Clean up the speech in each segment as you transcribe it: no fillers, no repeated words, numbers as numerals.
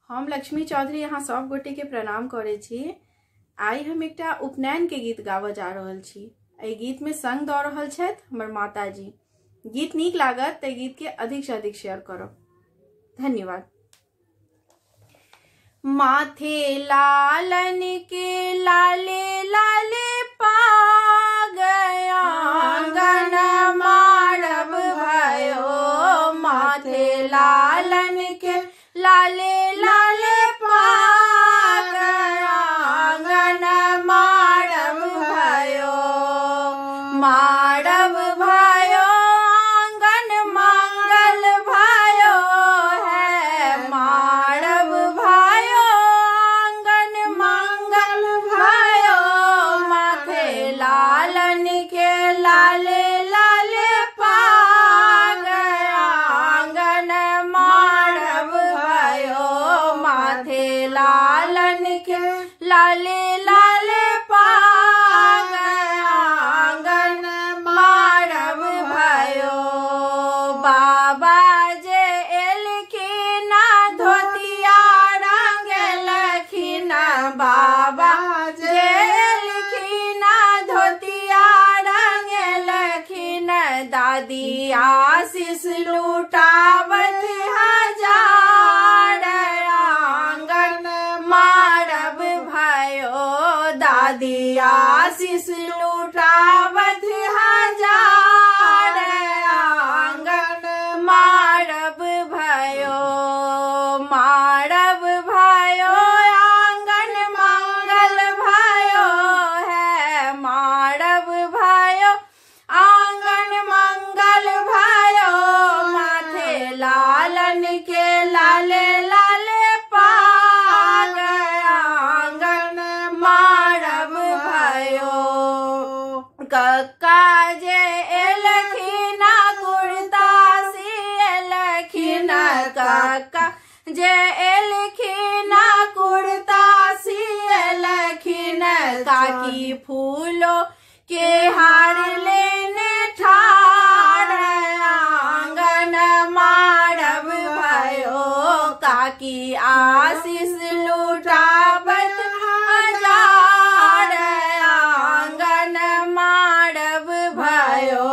हम लक्ष्मी चौधरी यहाँ सब गोटे के प्रणाम करे छी। आई हम एकटा उपनयन के गीत गावा जा रहल छी। एहि गीत में संग दऽ रहल छथि हमर माता जी। गीत नीक लागत तऽ गीत के अधिक से अधिक शेयर करब। धन्यवाद। माथे लालन के लाले लाले पा गया आंगन मारब भयो। माथे लालन के लाले लाले पा गया आंगन मारब भयो। मारब भयो आंगन मंगल भयो है। मारब भयो आंगन मंगल भयो। माथे लालन के लाले लाले पा गया आंगन मारब भयो। माथे लालन के लाले लाले पा गया आंगन मारब भयो। बाबा जे एलखिन धोतिया रंगलखिन। बाबा जे एलखिन धोतिया रंगलखिन। दादी आशीष लुटावत हजार आंगन मारब भयो। दादी आशीष लुटावत हजार आंगन मारब भयो। मारब भयो आंगन मंगल भयो है। मारब भयो आंगन मंगल भयो। माथे लालन के लाले लाले पा गया आंगन मारब भयो। कक्का जे एलखिन कुर्ता सियलखिन। कक्का जे एलखिन कुर्ता सियलखिन। काकी फूलों के हार लेने ठाड़ आंगन मारब भयो। काकी आशीष लुटावत हजार आंगन मारब भयो।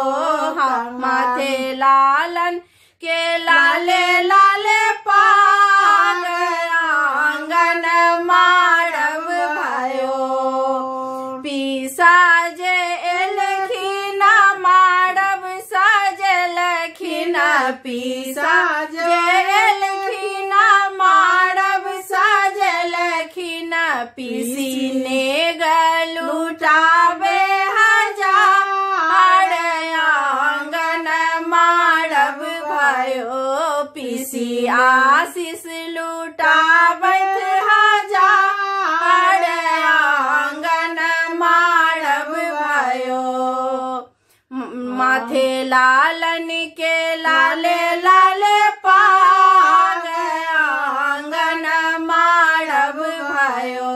माथे लालन के लाले लाले पा गया आंगन मारब भयो। पीसा जे एलखिन मारब सजलखिन। पीसा जे एलखिन मारब सजलखिन। पीसी ने लुटावे हजार आंगन मारब भयो। पीसी आशीष लुटावत हजार आंगन मारब भयो। माथे लालन के लाले लाले पा गया आंगन मारब भयो।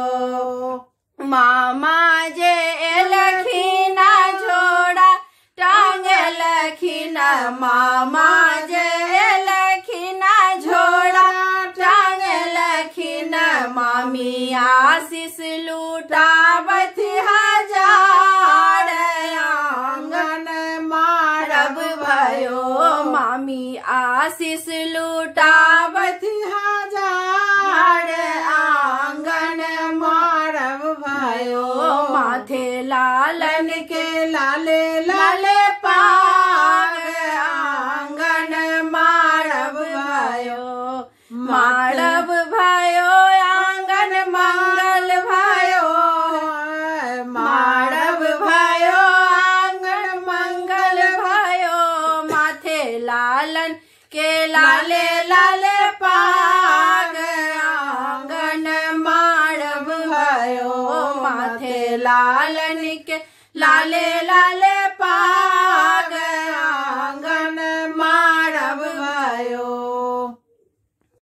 मामा जे एलखिन झोड़ा टांगलखिन। मामा जे एलखिन झोड़ा टांगलखिन। मामी आशीष लुटावत हजार आंगन मारब भयो। मामी आशीष लुटावत हजार आंगन मारब भयो। माथे लालन के लाले लाले पा गया आंगन मारब भयो। मारब भयो आंगन मंगल भयो। मारब भयो आंगन मंगल भयो। माथे लालन के लाले लाले पा गया आंगन मारब भयो। माथे लालन के लाले लाले पा